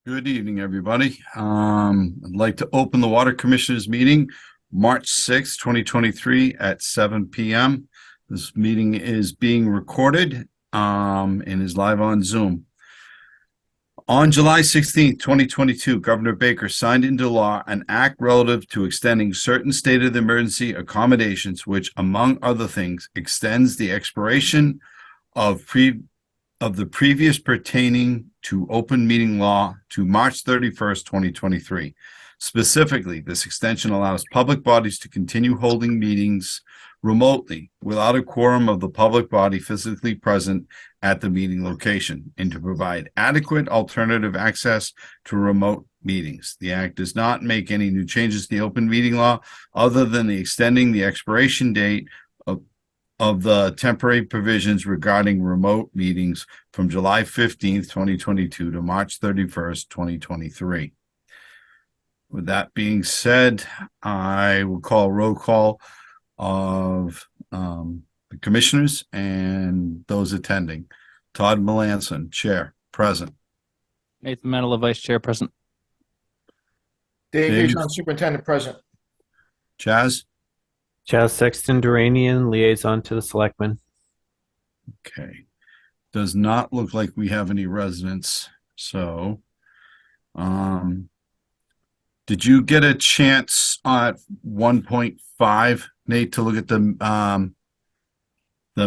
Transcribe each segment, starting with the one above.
Good evening, everybody. I'd like to open the Water Commissioners meeting, March 6th, 2023 at 7 p.m. This meeting is being recorded and is live on Zoom. On July 16th, 2022, Governor Baker signed into law an act relative to extending certain state of emergency accommodations, which, among other things, extends the expiration of the previous pertaining to open meeting law to March 31st, 2023. Specifically, this extension allows public bodies to continue holding meetings remotely without a quorum of the public body physically present at the meeting location and to provide adequate alternative access to remote meetings. The act does not make any new changes to the open meeting law other than extending the expiration date of the temporary provisions regarding remote meetings from July 15th, 2022 to March 31st, 2023. With that being said, I will call a roll call of the commissioners and those attending. Todd Melanson, Chair, present. Nathan Medela, Vice Chair, present. Dave Dave. Hejon, Superintendent, present. Chaz? Chaz Sexton Duranian, liaison to the selectmen. Okay. Does not look like we have any residents. So, did you get a chance at 1.5, Nate, to look at the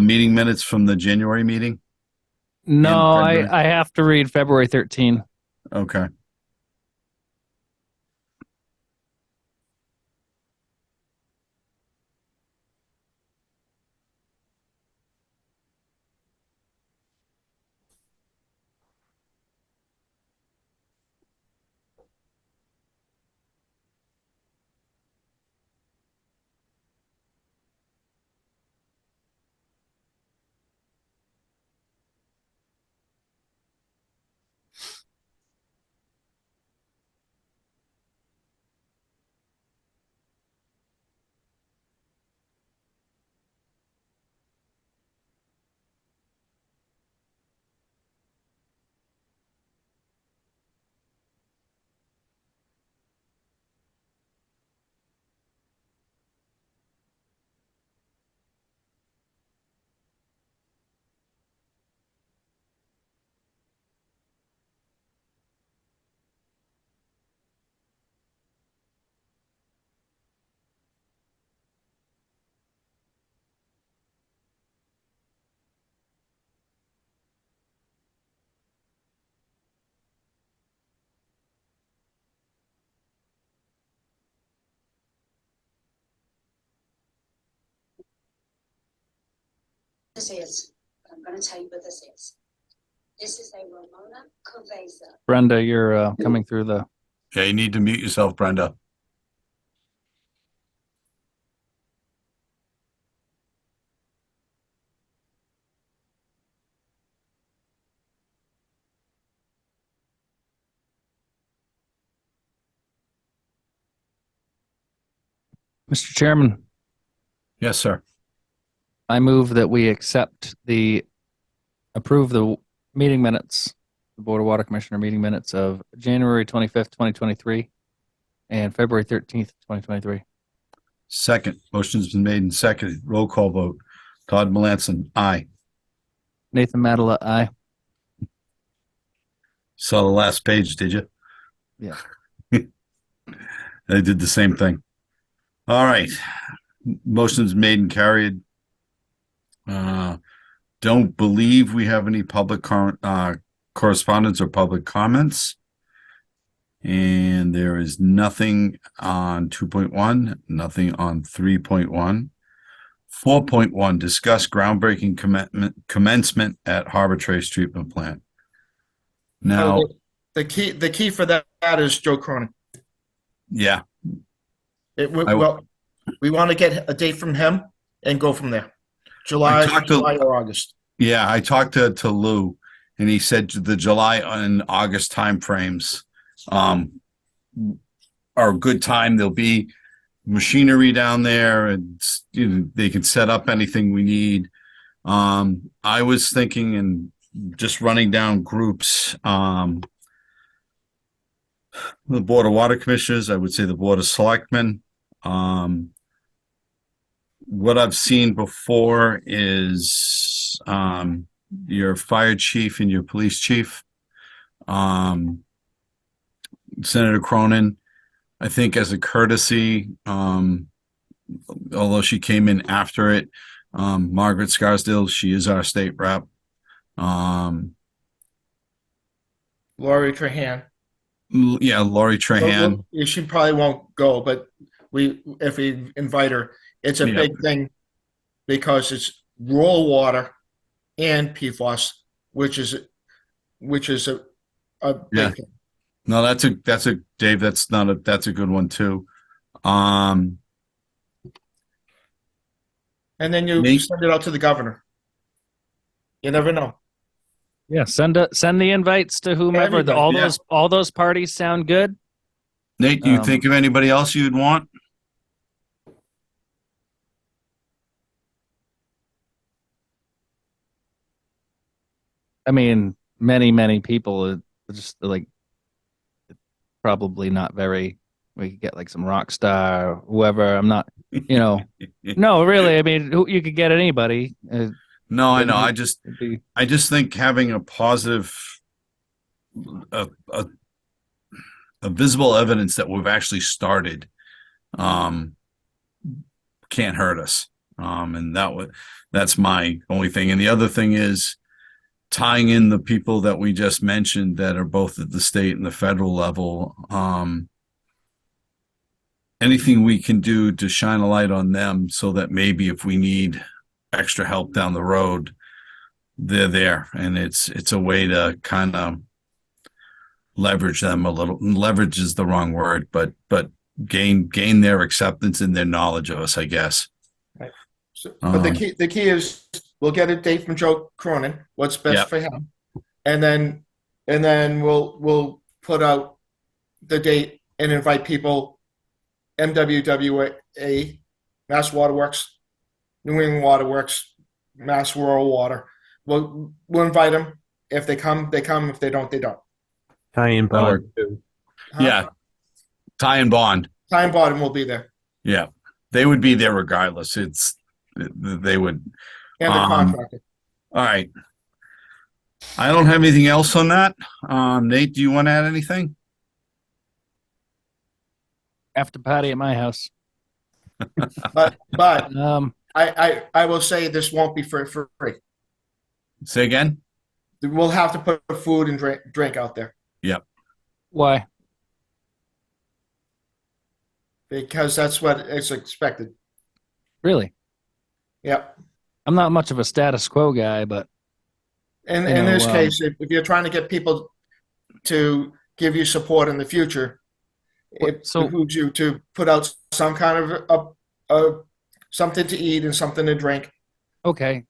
meeting minutes from the January meeting? No, In February? I have to read February 13. Okay. This is, I'm going to tell you what this is. This is a Ramona Coveza. Brenda, you're coming through the. Yeah, you need to mute yourself, Brenda. Mr. Chairman, Yes, sir. I move that we approve the meeting minutes, the Board of Water Commissioner meeting minutes of January 25th, 2023 and February 13th, 2023. Second. Motion's been made and seconded. Roll call vote. Todd Melanson, aye. Nathan Medela, aye. Saw the last page, did you? Yeah. I did the same thing. All right. Motion's made and carried. Don't believe we have any public correspondence or public comments. And there is nothing on 2.1, nothing on 3.1. 4.1, discuss groundbreaking commencement at Harbor Trace Treatment Plant. Now, The key for that is Joe Cronin. yeah, We want to get a date from him and go from there. July or August. yeah, I talked to Lou, and he said the July and August timeframes are a good time. There'll be machinery down there, and they can set up anything we need. I was thinking and just running down groups. The Board of Water Commissioners, I would say the Board of Selectmen. What I've seen before is your fire chief and your police chief. Senator Cronin, I think as a courtesy, although she came in after it, Margaret Scarsdale, she is our state rep. Lori Trahan. Yeah, Lori Trahan. She probably won't go, but if we invite her, it's a Yeah. big thing because it's rural water and PFOS, which is a Yeah. big thing. No, that's a Dave, that's a good one too. And then you Me? send it out to the governor. You never know. Yeah, send the invites to whomever. Everybody, All those parties sound good. Nate, do you think of anybody else you'd want? I mean, many people are just like probably not very. We could get like some rock star, or whoever. I'm not, no, really. I mean, you could get anybody. No, I know. It'd be- I just think having a positive, a visible evidence that we've actually started, can't hurt us. And that's my only thing. And the other thing is tying in the people that we just mentioned that are both at the state and the federal level. Anything we can do to shine a light on them so that maybe if we need extra help down the road, they're there. And it's a way to kind of leverage them a little. Leverage is the wrong word, but gain their acceptance and their knowledge of us, I guess. So, but the key is we'll get a date from Joe Cronin, what's best for him, and then we'll put out the date and invite people. MWWA, Mass Waterworks, New England Waterworks, Mass Rural Water. We'll invite them. If they come, they come. If they don't, they don't. Ty and Bond too. Yeah. Ty and Bond. Ty and Bond will be there. Yeah. They would be there regardless. They would. And the contractor. All right. I don't have anything else on that. Nate, do you want to add anything? after party at my house. But Um, I will say this won't be for free. Say again? We'll have to put food and drink out there why? because that's what is expected. Really? Yep. I'm not much of a status quo guy, but In You know, this case, if you're trying to get people to give you support in the future, it So- behooves you to put out some kind of something to eat and something to drink. okay.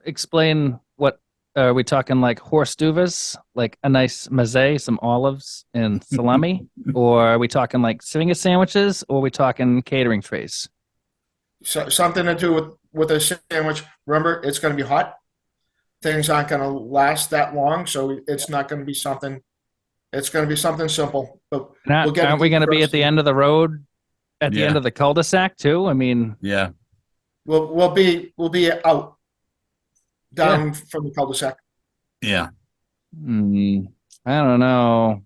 Explain what are we talking, like horse duvas, like a nice mezze, some olives and salami, or are we talking like finger sandwiches, or are we talking catering trays? So, something to do with a sandwich. Remember, it's going to be hot. Things aren't going to last that long, so it's not going to be something. It's going to be something simple. But we'll get Aren't we going to be at the end of the road, at the Yeah. end of the cul-de-sac too? I mean, Yeah. we'll be out down from the cul-de-sac. Yeah. I don't know.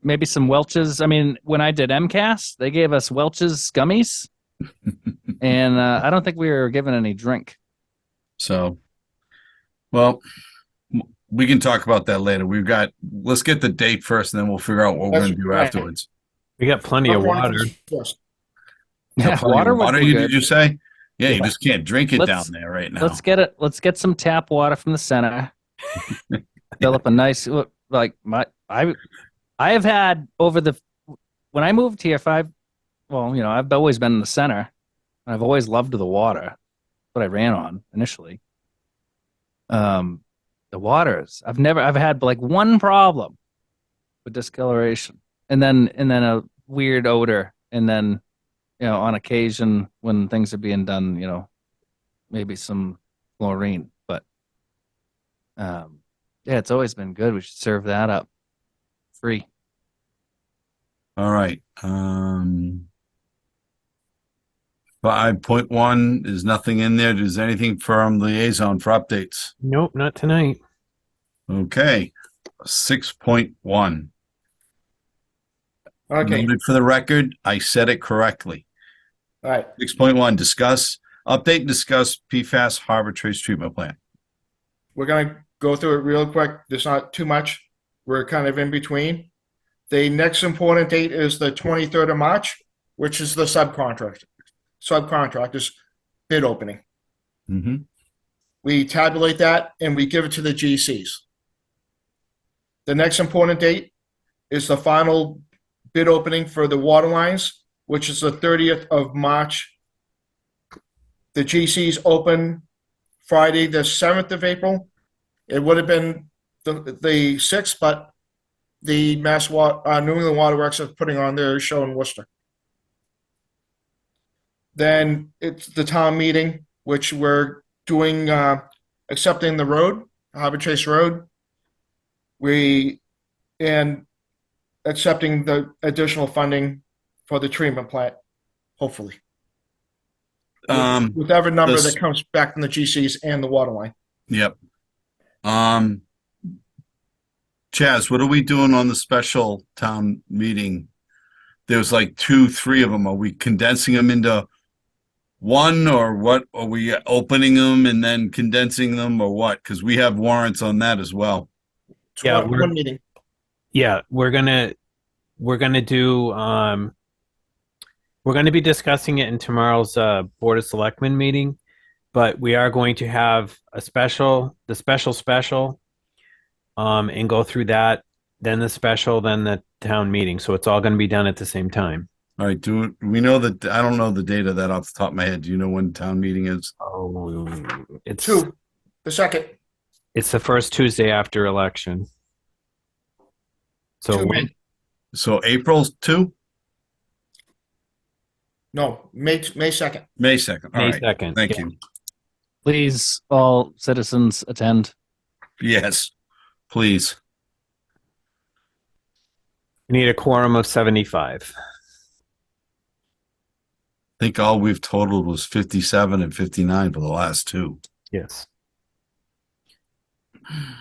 Maybe some Welch's. I mean, when I did MCAS, they gave us Welch's gummies, and I don't think we were given any drink. So, well, we can talk about that later. Let's get the date first and then we'll figure out what we're That's going to do right. afterwards. We got plenty of water. First. Yeah, Plenty of water would be did good. you say? Yeah, you just can't drink it Let's- down there right now. Let's get it. Let's get some tap water from the center. Fill up a nice I have had when I moved here I've always been in the center. And I've always loved the water. What I ran on initially. The waters. I've had like one problem with discoloration, and then a weird odor, and then on occasion when things are being done, maybe some chlorine. But yeah, it's always been good. We should serve that up free. All right. 5.1, there's nothing in there. Is there anything from liaison for updates? Nope, not tonight. Okay. 6.1. Okay, Noted for the record, I said it correctly. all right. 6.1, update and discuss PFAS harbor trace treatment plant. We're gonna go through it real quick. There's not too much. We're kind of in between. The next important date is the 23rd of March, which is the subcontractor's bid opening. Mm-hmm. We tabulate that and we give it to the GCs. The next important date is the final bid opening for the water lines, which is the 30th of March. The GCs open Friday, the 7th of April. It would have been the 6th, but the New England Water Works is putting on their show in Worcester. Then it's the town meeting, which we're doing, accepting the road, Harbor Trace Road. And accepting the additional funding for the treatment plant, hopefully. With every number that comes back from the GCs and the water line. Yep. Chaz, what are we doing on the special town meeting? There's like 2, 3 of them. Are we condensing them into one, or what? Are we opening them and then condensing them, or what? Because we have warrants on that as well. Yeah, One meeting. Yeah, we're gonna do we're gonna be discussing it in tomorrow's Board of Selectmen meeting, but we are going to have the special, and go through that, then the special, then the town meeting. So it's all going to be done at the same time. All right. Do we know that? I don't know the date of that off the top of my head. Do you know when town meeting is? Oh, it's The 2nd. It's the first Tuesday after election. So So April 2? No, May 2nd. May 2nd. All May right. 2nd. Thank Yeah. you. Please, all citizens attend. Yes, please. We need a quorum of 75. I think all we've totaled was 57 and 59 for the last 2. Yes.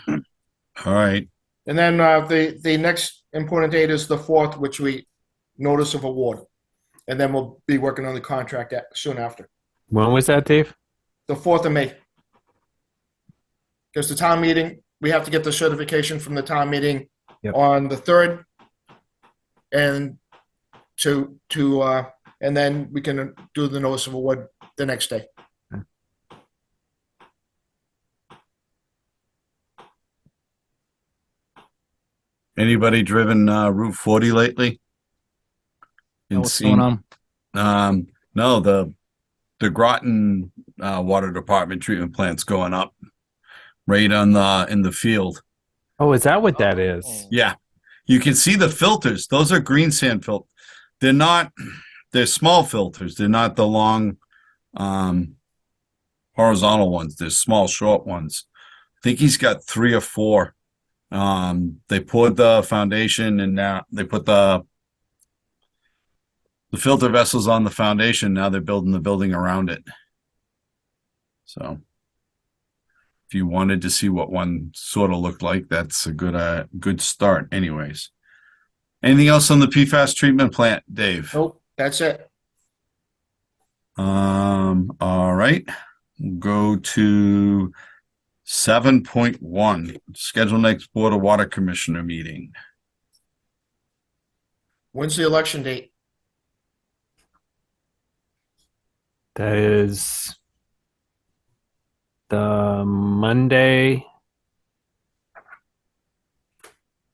All right. And then the next important date is the 4th, which we notice of award. And then we'll be working on the contract soon after. When was that, Dave? The 4th of May. Because the town meeting, we have to get the certification from the town meeting on the 3rd. And and then we can do the notice of award the next day. Anybody driven Route 40 lately? What's going on? No, the Groton water department treatment plant's going up right on in the field. Oh, is that what that is? Yeah. You can see the filters. Those are green sand filters. They're small filters. They're not the long horizontal ones. They're small, short ones. I think he's got 3 or 4. They poured the foundation, and now they put the filter vessels on the foundation. Now they're building the building around it. So if you wanted to see what one sort of looked like, that's a good start anyways. Anything else on the PFAS treatment plant, Dave? Nope, that's it. All right. We'll go to 7.1, schedule next Board of Water Commissioner meeting. When's the election date? That is the Monday.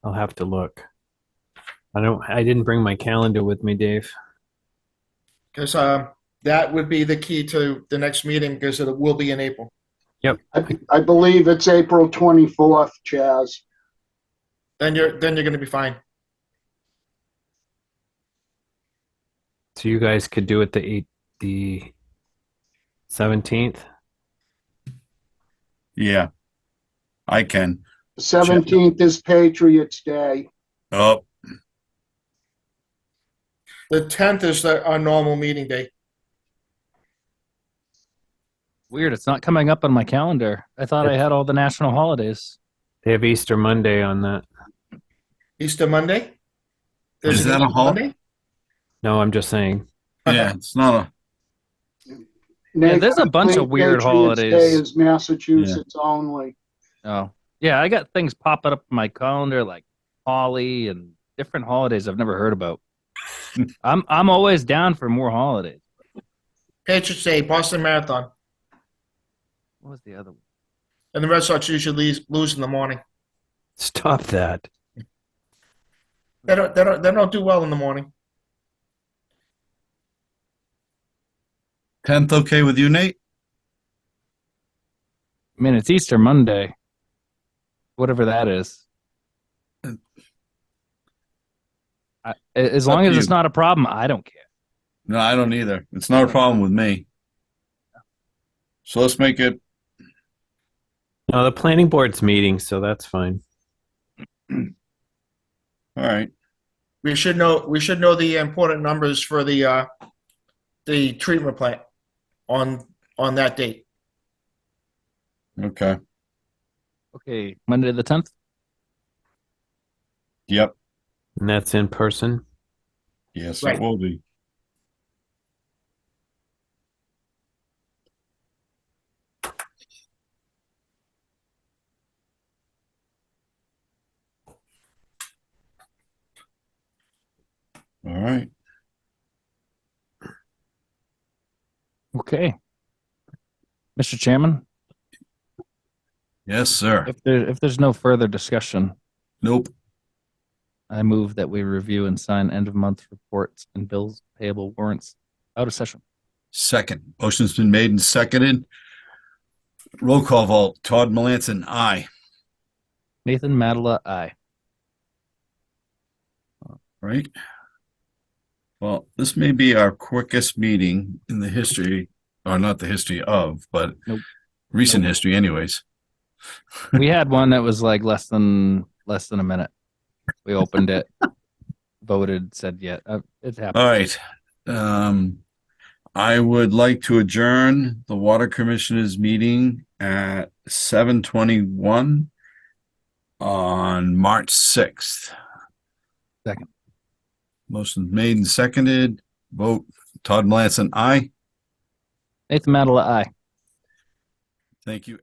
I'll have to look. I didn't bring my calendar with me, Dave. Because that would be the key to the next meeting, because it will be in April. Yep. I believe it's April 24th, Chaz. Then you're going to be fine. So you guys could do it the 17th. Yeah, I can. 17th is Patriots Day. Oh, The 10th is our normal meeting day. Weird. It's not coming up on my calendar. I thought I had all the national holidays. They have Easter Monday on that. Easter Monday? There's Is an that a Easter hol- Monday? No, I'm just saying. Yeah, it's not a, Yeah, there's a bunch of weird Patriots holidays. Day is Massachusetts only. Oh, yeah. I got things popping up in my calendar like Holly and different holidays I've never heard about. I'm always down for more holidays. Patriots Day, Boston Marathon. What was the other one? And the Red Sox usually lose in the morning. Stop that. They don't do well in the morning. 10th okay with you, Nate? I mean, it's Easter Monday, whatever that is. As long Up as to it's you. not a problem, I don't care. No, I don't either. It's not a problem with me. So let's make it, No, the planning board's meeting, so that's fine. all right. We should know the important numbers for the treatment plant on that date. Okay. Okay, Monday the 10th. Yep. And that's in person. Yes, Right. it will be. All right. Okay. Mr. Chairman, Yes, sir. if there's no further discussion, Nope. I move that we review and sign end of month reports and bills payable warrants out of session. Second. Motion's been made and seconded. Roll call vote. Todd Melanson, aye. Nathan Madela, aye. Right? Well, this may be our quickest meeting in the history, or not the history of, but Nope. recent history anyways. We had one that was like less than a minute. We opened it, voted, said yeah. It's happened. All right. I would like to adjourn the Water Commissioners meeting at 7:21 on March 6th. Second. Motion made and seconded. Vote Todd Melanson, aye. Nathan Madela, aye. Thank you.